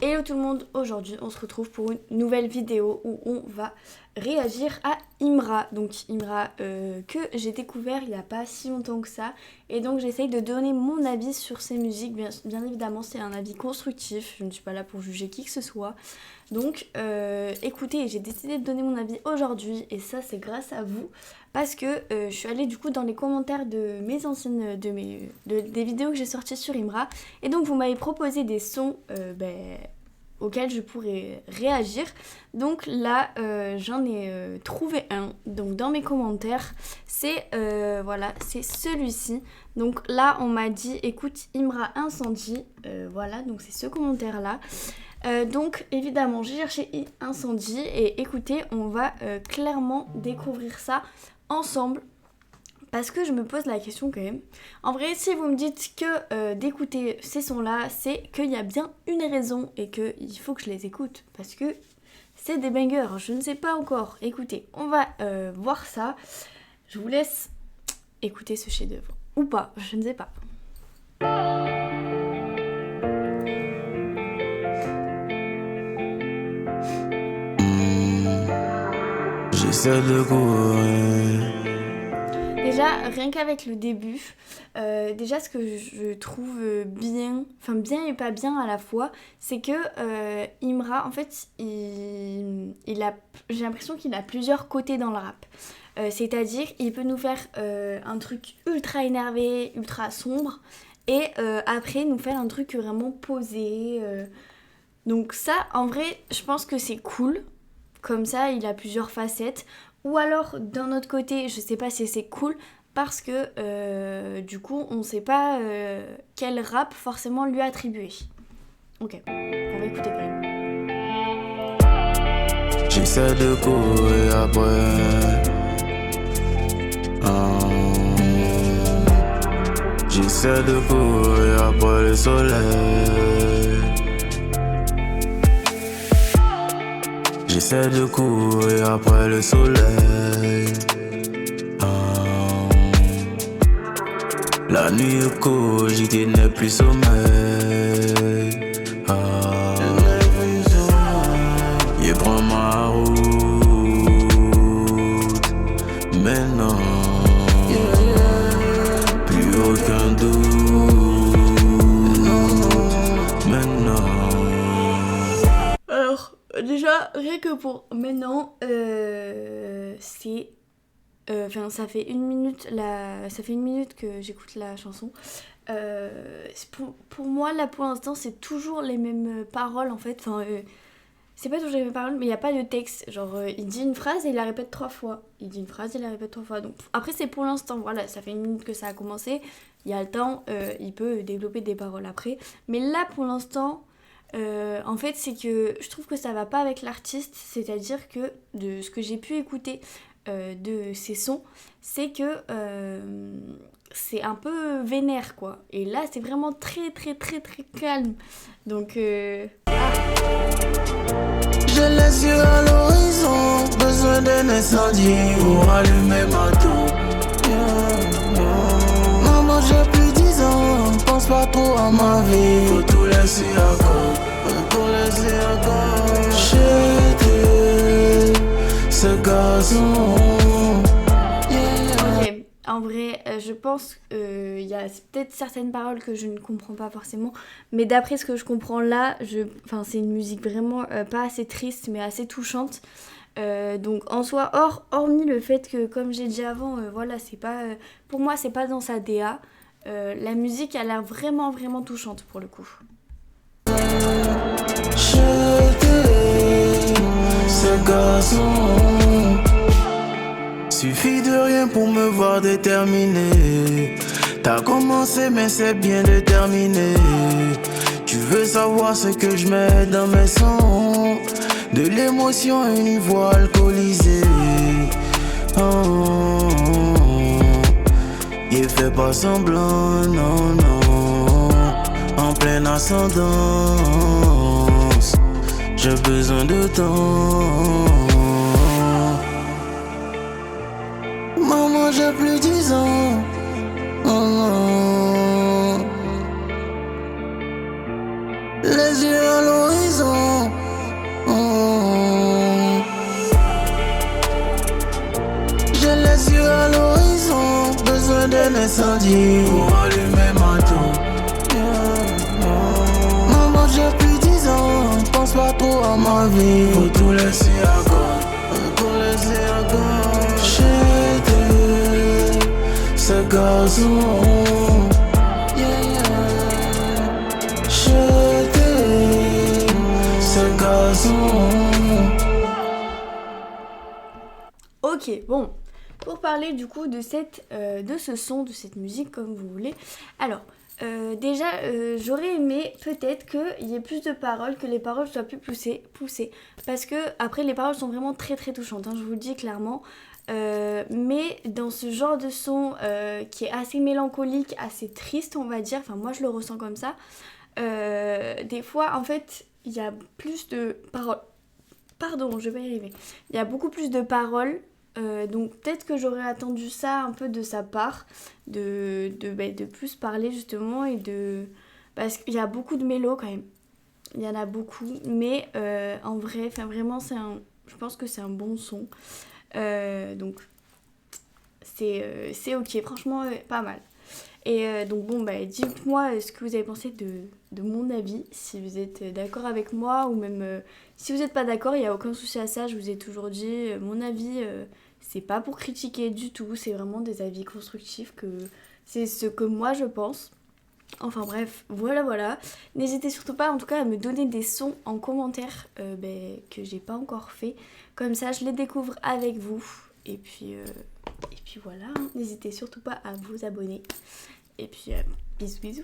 Hello tout le monde, aujourd'hui on se retrouve pour une nouvelle vidéo où on va réagir à Imra. Donc Imra que j'ai découvert il n'y a pas si longtemps que ça. Et donc j'essaye de donner mon avis sur ses musiques. Bien évidemment c'est un avis constructif, je ne suis pas là pour juger qui que ce soit. Donc écoutez, j'ai décidé de donner mon avis aujourd'hui et ça c'est grâce à vous. Parce que je suis allée du coup dans les commentaires de mes anciennes, des vidéos que j'ai sorties sur Imra. Et donc vous m'avez proposé des sons auxquels je pourrais réagir. Donc là j'en ai trouvé un. Donc dans mes commentaires c'est voilà, c'est celui-ci. Donc là on m'a dit écoute Imra Incendie. Voilà, donc c'est ce commentaire là. Donc évidemment j'ai cherché Incendie et écoutez on va clairement découvrir ça ensemble parce que je me pose la question quand même. En vrai si vous me dites que d'écouter ces sons là c'est qu'il y a bien une raison et qu'il faut que je les écoute parce que c'est des bangers, je ne sais pas encore. Écoutez, on va voir ça. Je vous laisse écouter ce chef d'œuvre ou pas, je ne sais pas. J'essaie de courir. Déjà, rien qu'avec le début, déjà ce que je trouve bien, enfin bien et pas bien à la fois, c'est que Imra, en fait, j'ai l'impression qu'il a plusieurs côtés dans le rap. C'est-à-dire, il peut nous faire un truc ultra énervé, ultra sombre, et après nous faire un truc vraiment posé. Donc ça, en vrai, je pense que c'est cool. Comme ça, il a plusieurs facettes. Ou alors, d'un autre côté, je sais pas si c'est cool, parce que du coup, on sait pas quel rap forcément lui attribuer. Ok, on va écouter quand même. J'essaie de courir après. J'essaie de courir après le soleil. J'essaie de courir après le soleil. La nuit est cogitée n'est plus sommeil. Je prends ma route. Mais non, plus aucun doute. Mais non. Alors, déjà, rien que pour maintenant, c'est... Enfin, ça fait une minute que j'écoute la chanson. Pour moi, là, pour l'instant, c'est toujours les mêmes paroles, en fait. Enfin, c'est pas toujours les mêmes paroles, mais il n'y a pas de texte. Genre, il dit une phrase et il la répète 3 fois. Il dit une phrase et il la répète 3 fois. Donc, après, c'est pour l'instant. Voilà, ça fait une minute que ça a commencé. Il y a le temps, il peut développer des paroles après. Mais là, pour l'instant... en fait c'est que je trouve que ça va pas avec l'artiste, c'est-à-dire que de ce que j'ai pu écouter de ses sons, c'est que c'est un peu vénère quoi, et là c'est vraiment très très très très calme, donc J'ai les yeux à l'horizon, besoin d'un incendie pour allumer ma tour. Maman j'ai plus 10 ans, pense pas trop à ma vie. Faut tout laisser à cause, faut tout laisser à cause. J'étais ce garçon. ok. En vrai, je pense qu'il y a peut-être certaines paroles que je ne comprends pas forcément, mais d'après ce que je comprends là, c'est une musique vraiment pas assez triste, mais assez touchante. Donc en soi, hormis le fait que, comme j'ai dit avant, voilà, c'est pas, pour moi, c'est pas dans sa DA. La musique a l'air vraiment, vraiment touchante pour le coup. J'étais ce garçon. Suffit de rien pour me voir déterminé. T'as commencé mais c'est bien déterminé. Tu veux savoir ce que je mets dans mes sons. De l'émotion et une voix alcoolisée. Oh, il fait pas semblant, non, non. En pleine ascendance, j'ai besoin de temps. Maman, j'ai plus 10 ans. Oh, non. Les yeux à l'horizon. incendie pour allumer ma tour. Maman, j'ai plus 10 ans, pense pas trop à ma vie. Faut tout laisser à God, faut tout laisser à God. J'étais ce garçon, j'étais ce garçon. Ok, bon, pour parler du coup de ce son, de cette musique comme vous voulez. Alors, déjà, j'aurais aimé peut-être qu'il y ait plus de paroles, que les paroles soient plus poussées. Parce que, après, les paroles sont vraiment très très touchantes, hein, je vous le dis clairement. Mais dans ce genre de son qui est assez mélancolique, assez triste, on va dire, enfin moi je le ressens comme ça, des fois, en fait, il y a plus de paroles. Pardon, je vais y arriver. Il y a beaucoup plus de paroles. Donc peut-être que j'aurais attendu ça un peu de sa part, de plus parler justement et de... Parce qu'il y a beaucoup de mélos quand même, il y en a beaucoup, mais en vrai, enfin vraiment je pense que c'est un bon son, donc c'est ok, franchement pas mal. Et donc bon, dites-moi ce que vous avez pensé de mon avis, si vous êtes d'accord avec moi ou même si vous n'êtes pas d'accord, il n'y a aucun souci à ça, je vous ai toujours dit, mon avis, c'est pas pour critiquer du tout, c'est vraiment des avis constructifs, que c'est ce que moi je pense. Enfin bref, voilà. N'hésitez surtout pas en tout cas à me donner des sons en commentaire que j'ai pas encore fait, comme ça je les découvre avec vous. Et puis voilà, hein. N'hésitez surtout pas à vous abonner. Et puis bisous.